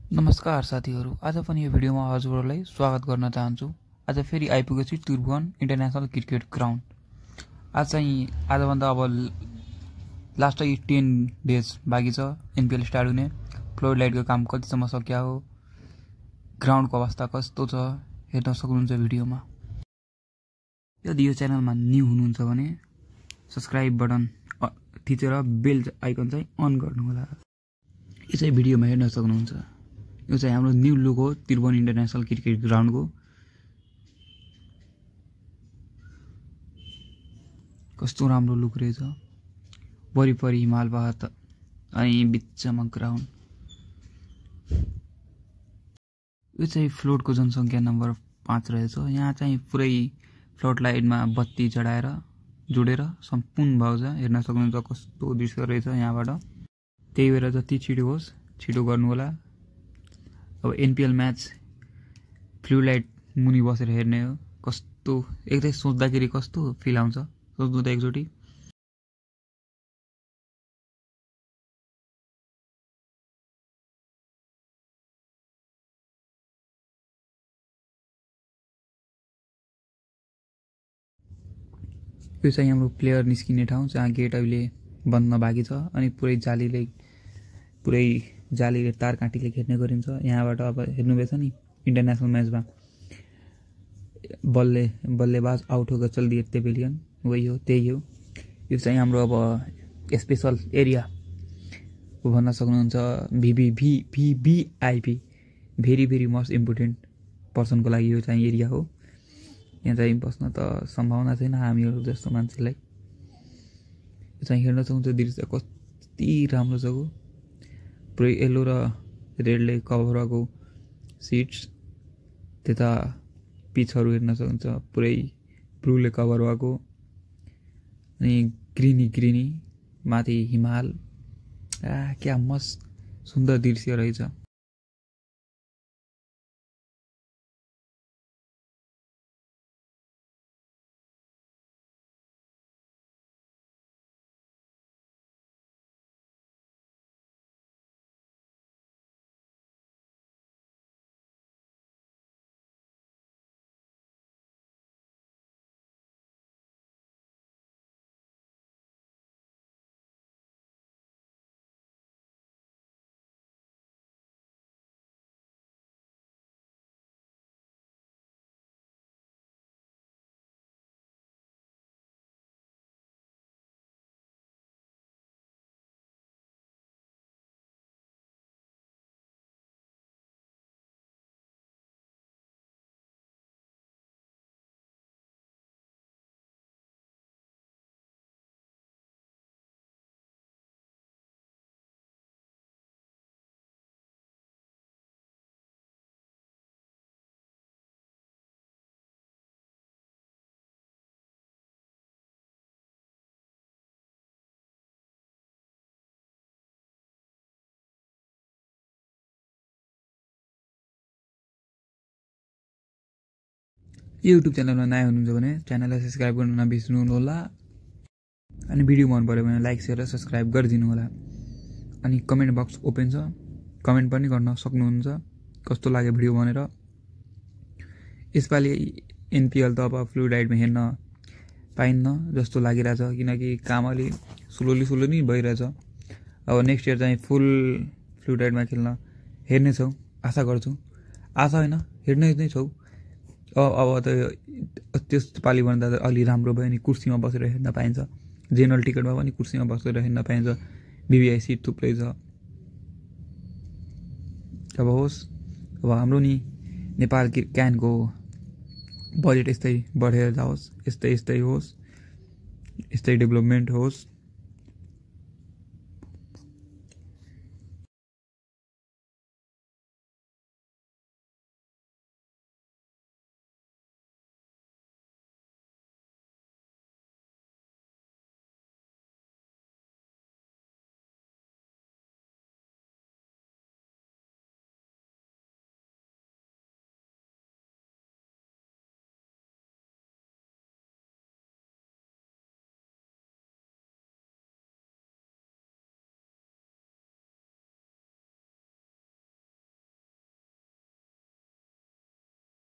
नमस्कार साथीहरू, आज पनि यो भिडियोमा हजुरहरूलाई स्वागत गर्न चाहन्छु। आज फेरि आइपुगेछु त्रिभुवन इन्टरनेसनल क्रिकेट ग्राउन्ड। आज चाहिँ आजभन्दा अब लास्ट 10 डेज बाँकी छ एनपिएल स्टार्ट हुने। फ्लोड लाइटको काम कतिसम्म सक्या हो, ग्राउन्डको अवस्था कस्तो छ हेर्न सक्नुहुन्छ भिडियोमा। यदि यो च्यानलमा न्यू हुनुहुन्छ भने सब्स्क्राइब बटन थिचेर बेल आइकन चाहिँ अन गर्नुहोला। यो चाहिँ भिडियोमा हेर्न सक्नुहुन्छ। यो चाहिँ हाम्रो न्यू लुक हो त्रिभुवन इन्टरनेसनल क्रिकेट ग्राउन्डको। कस्तो राम्रो लुक रहेछ, वरिपरि हिमाल पहाड अनि बिचमा ग्राउन्ड। यो चाहिँ फ्लोटको जनसङ्ख्या नम्बर 5 रहेछ। यहाँ चाहिँ पुरै फ्लोट लाइटमा बत्ती चढाएर जोडेर सम्पूर्ण भएको छ। हेर्न सक्नुहुन्छ कस्तो दृश्य रहेछ यहाँबाट। त्यही भएर जति छिटो होस् छिटो गर्नु होला। अब एनपिएल म्याच फ्लू लाइट मुनि बसेर हेर्ने हो। कस्तो एकचोटि सोच्दाखेरि कस्तो फिल आउँछ, सोच्नु त एकचोटि। यो चाहिँ हाम्रो प्लेयर निस्किने ठाउँ जहाँ गेट अहिले बन्न बाँकी छ अनि पुरै जालीले तार काँटीले घेर्ने गरिन्छ। यहाँबाट अब हेर्नुभएछ नि इन्टरनेसनल म्याचमा बल्लेबाज आउट होकर चल दिए पेभिलियन, वही हो, त्यही हो। यो चाहिँ हाम्रो अब स्पेसल एरिया भन्न सक्नुहुन्छ। VVIP भेरी मोस्ट इम्पोर्टेन्ट पर्सनको लागि यो चाहिँ एरिया हो। यहाँ चाहिँ बस्न त सम्भावना छैन हामीहरू जस्तो मान्छेलाई। यो चाहिँ हेर्न सक्नुहुन्छ दृश्य कति राम्रो छ। पुरै येलो र रेडले कभर भएको सिट्स, त्यता पिचहरू हेर्न सक्नुहुन्छ पुरै ब्लूले कभर भएको, अनि ग्रिनी माथि हिमाल। क्या मस्त सुन्दर दृश्य रहेछ। युट्युब च्यानलमा नयाँ हुनुहुन्छ भने च्यानललाई सब्स्क्राइब गर्न नबिर्सनु होला। अनि भिडियो मन पर्यो भने लाइक शेयर र सब्स्क्राइब गरिदिनु होला। अनि कमेन्ट बक्स ओपन छ, कमेन्ट पनि गर्न सक्नुहुन्छ कस्तो लाग्यो भिडियो भनेर। यसपालि एनपिएल त अब फ्लू लाइटमा हेर्न पाइन्न जस्तो लागिरहेछ, किनकि काम अलि स्लोली भइरहेछ। अब नेक्स्ट इयर चाहिँ फुल फ्लू लाइटमा खेल्न हेर्नेछौँ, आशा गर्छु। आशा होइन, हेर्ने नै छौँ। अब त त्यस पालिभन्दा त अलि राम्रो भयो नि, कुर्सीमा बसेर हेर्न पाइन्छ। जेनरल टिकटमा पनि कुर्सीमा बसेर हेर्न पाइन्छ। VVIP सिट थुप्रै छ। अब होस्, अब हाम्रो नि नेपाल क्यानको बजेट यस्तै बढेर जाओस्, यस्तै होस्, यस्तै डेभलपमेन्ट होस्।